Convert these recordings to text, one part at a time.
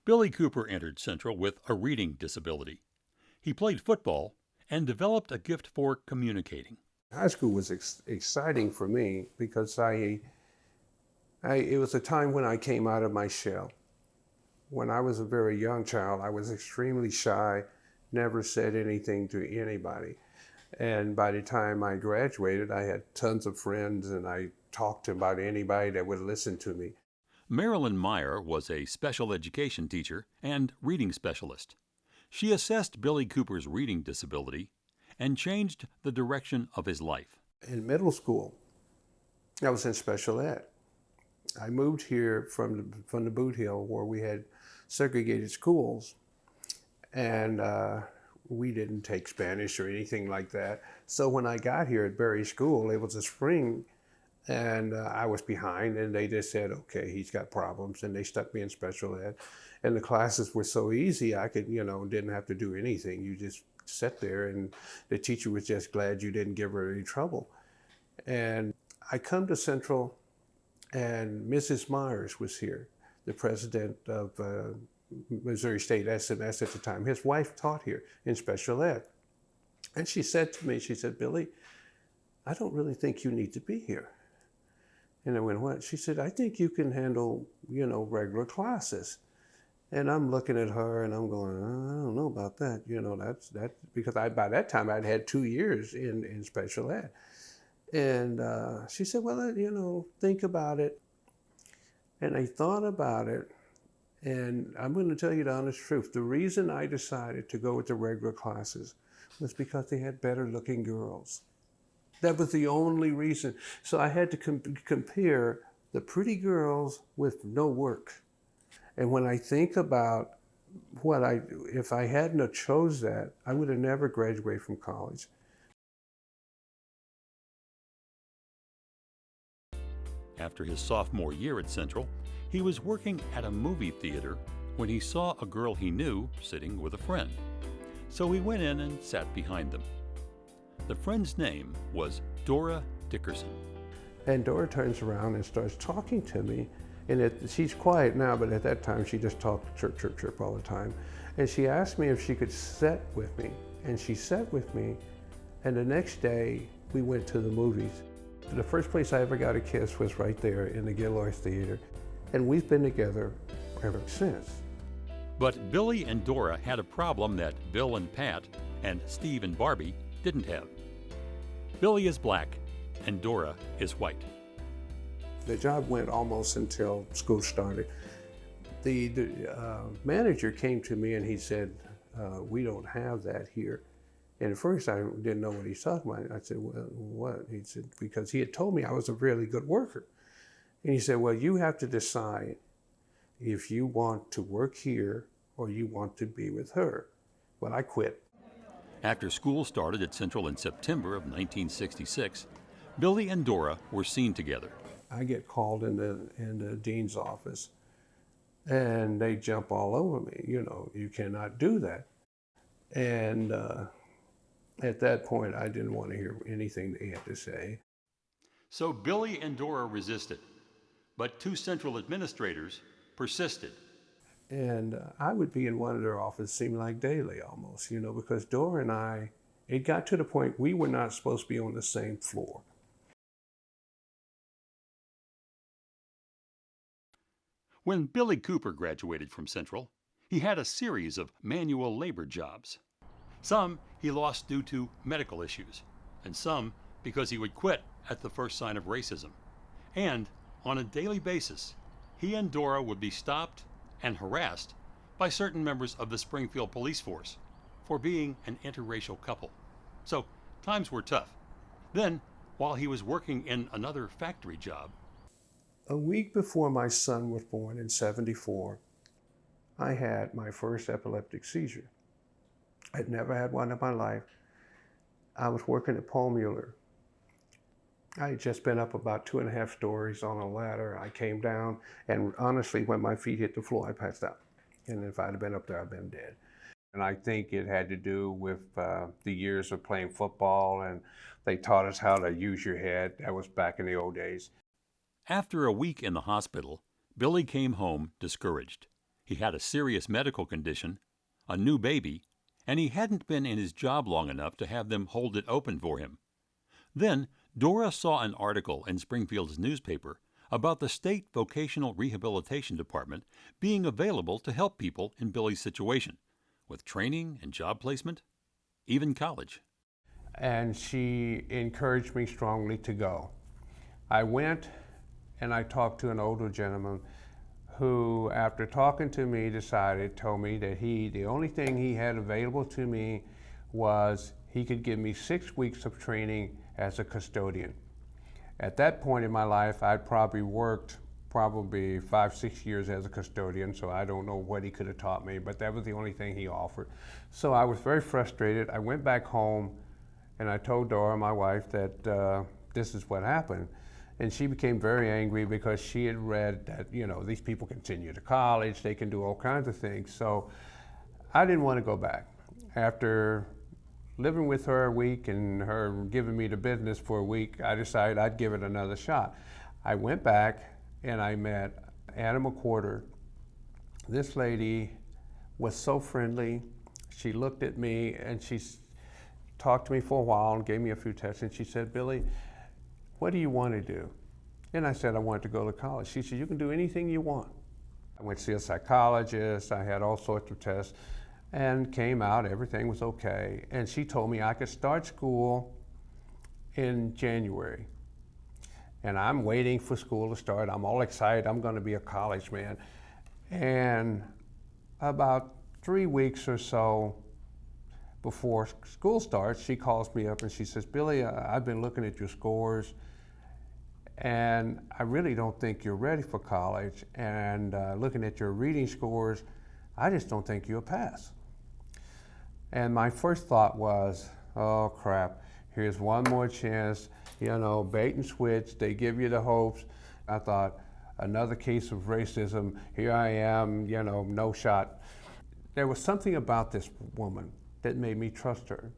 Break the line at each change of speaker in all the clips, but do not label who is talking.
Billy Cooper entered Central with a reading disability. He played football and developed a gift for communicating.
High school was exciting for me because it was a time when I came out of my shell. When I was a very young child, I was extremely shy, never said anything to anybody. And by the time I graduated, I had tons of friends and I talked to about anybody that would listen to me.
Marilyn Meyer was a special education teacher and reading specialist. She assessed Billy Cooper's reading disability and changed the direction of his life.
In middle school, I was in special ed. I moved here from the Boot Hill where we had segregated schools, and we didn't take Spanish or anything like that. So when I got here at Berry School, it was a spring, and I was behind, and they just said, okay, he's got problems, and they stuck me in special ed. And the classes were so easy, I could, didn't have to do anything. You just sat there, and the teacher was just glad you didn't give her any trouble. And I come to Central, and Mrs. Myers was here, the president of Missouri State SMS at the time. His wife taught here in special ed. And she said to me, she said, Billy, I don't really think you need to be here. And I went, what? She said, I think you can handle, regular classes. And I'm looking at her and I'm going, I don't know about that. That's because by that time I'd had 2 years in special ed. And she said, well, think about it. And I thought about it. And I'm going to tell you the honest truth. The reason I decided to go with the regular classes was because they had better looking girls. That was the only reason. So I had to compare the pretty girls with no work. And when I think about if I hadn't have chose that, I would have never graduated from college.
After his sophomore year at Central, he was working at a movie theater when he saw a girl he knew sitting with a friend. So he went in and sat behind them. The friend's name was Dora Dickerson.
And Dora turns around and starts talking to me. And she's quiet now, but at that time she just talked chirp, chirp, chirp all the time. And she asked me if she could sit with me. And she sat with me. And the next day we went to the movies. The first place I ever got a kiss was right there in the Gilroy Theater. And we've been together ever since.
But Billy and Dora had a problem that Bill and Pat and Steve and Barbie didn't have. Billy is black and Dora is white.
The job went almost until school started. The manager came to me and he said, we don't have that here. And at first I didn't know what he's talking about. I said, well, what? He said, because he had told me I was a really good worker. And he said, well, you have to decide if you want to work here or you want to be with her. Well, I quit.
After school started at Central in September of 1966, Billy and Dora were seen together.
I get called in the dean's office and they jump all over me. You cannot do that. And at that point, I didn't want to hear anything they had to say.
So Billy and Dora resisted, but two Central administrators persisted.
And I would be in one of their offices, seemed like daily almost, because Dora and I, it got to the point we were not supposed to be on the same floor.
When Billy Cooper graduated from Central, he had a series of manual labor jobs. Some he lost due to medical issues, and some because he would quit at the first sign of racism. And on a daily basis, he and Dora would be stopped and harassed by certain members of the Springfield police force for being an interracial couple. So times were tough. Then, while he was working in another factory job,
a week before my son was born in '74, I had my first epileptic seizure. I'd never had one in my life. I was working at Paul Mueller. I had just been up about 2.5 stories on a ladder. I came down, and honestly, when my feet hit the floor, I passed out. And if I'd have been up there, I'd been dead. And I think it had to do with the years of playing football, and they taught us how to use your head. That was back in the old days.
After a week in the hospital, Billy came home discouraged. He had a serious medical condition, a new baby, and he hadn't been in his job long enough to have them hold it open for him. Then Dora saw an article in Springfield's newspaper about the state vocational rehabilitation department being available to help people in Billy's situation, with training and job placement, even college.
And she encouraged me strongly to go. I went and I talked to an older gentleman who, after talking to me, told me that the only thing he had available to me was he could give me 6 weeks of training as a custodian. At that point in my life, I'd probably worked 5-6 years as a custodian, so I don't know what he could have taught me, but that was the only thing he offered. So I was very frustrated. I went back home and I told Dora, my wife, that this is what happened. And she became very angry because she had read that, these people continue to college, they can do all kinds of things. So I didn't want to go back. After living with her a week and her giving me the business for a week, I decided I'd give it another shot. I went back and I met Anna McWhorter. This lady was so friendly. She looked at me and she talked to me for a while and gave me a few tests, and she said, "Billy, what do you want to do?" And I said I wanted to go to college. She said, "You can do anything you want." I went to see a psychologist, I had all sorts of tests, and came out, everything was okay. And she told me I could start school in January. And I'm waiting for school to start. I'm all excited, I'm gonna be a college man. And about 3 weeks or so before school starts, she calls me up and she says, "Billy, I've been looking at your scores and I really don't think you're ready for college. And looking at your reading scores, I just don't think you'll pass." And my first thought was, oh crap, here's one more chance, bait and switch, they give you the hopes. I thought, another case of racism, here I am, no shot. There was something about this woman that made me trust her.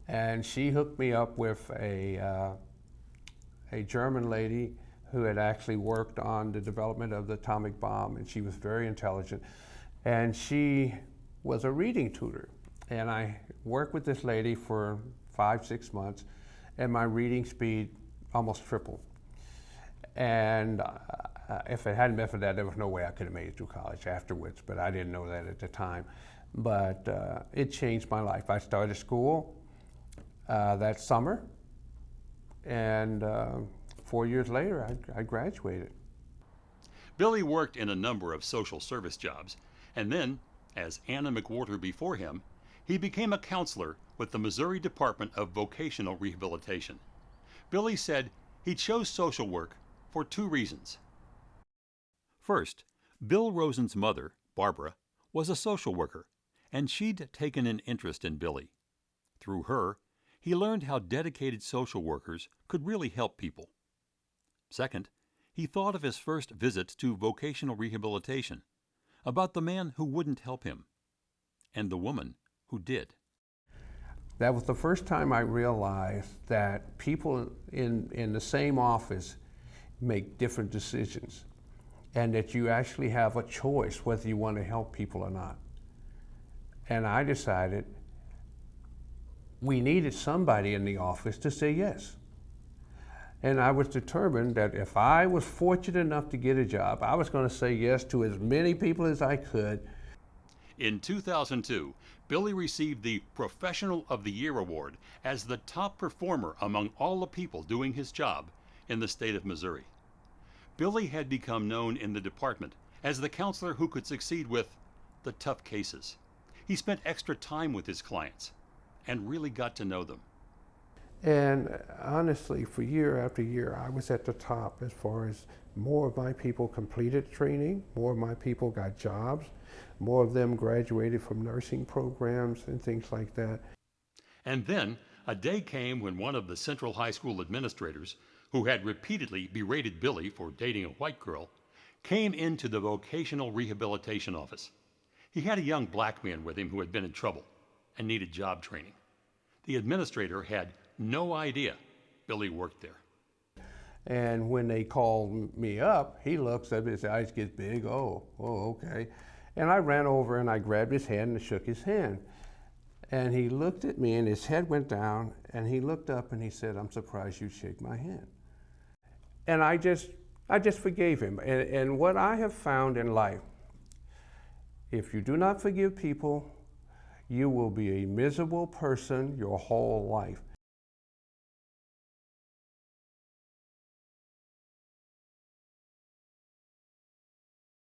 And she hooked me up with a German lady who had actually worked on the development of the atomic bomb, and she was very intelligent. And she was a reading tutor. And I worked with this lady for 5-6 months, and my reading speed almost tripled. And if it hadn't been for that, there was no way I could have made it through college afterwards, but I didn't know that at the time. But it changed my life. I started school that summer, and 4 years later, I graduated.
Billy worked in a number of social service jobs, and then, as Anna McWhorter before him, he became a counselor with the Missouri Department of Vocational Rehabilitation. Billy said he chose social work for 2 reasons. First, Bill Rosen's mother, Barbara, was a social worker, and she'd taken an interest in Billy. Through her, he learned how dedicated social workers could really help people. Second, he thought of his first visit to vocational rehabilitation, about the man who wouldn't help him, and the woman who did.
That was the first time I realized that people in the same office make different decisions, and that you actually have a choice whether you want to help people or not. And I decided we needed somebody in the office to say yes. And I was determined that if I was fortunate enough to get a job, I was going to say yes to as many people as I could.
In 2002, Billy received the Professional of the Year award as the top performer among all the people doing his job in the state of Missouri. Billy had become known in the department as the counselor who could succeed with the tough cases. He spent extra time with his clients and really got to know them.
And honestly, for year after year, I was at the top as far as more of my people completed training, more of my people got jobs, more of them graduated from nursing programs and things like that.
And then a day came when one of the Central High School administrators, who had repeatedly berated Billy for dating a white girl, came into the vocational rehabilitation office. He had a young black man with him who had been in trouble and needed job training. The administrator had no idea Billy worked there.
And when they called me up, he looks up, his eyes get big, oh, okay. And I ran over and I grabbed his hand and shook his hand. And he looked at me and his head went down and he looked up and he said, "I'm surprised you'd shake my hand." And I just forgave him. And what I have found in life, if you do not forgive people, you will be a miserable person your whole life.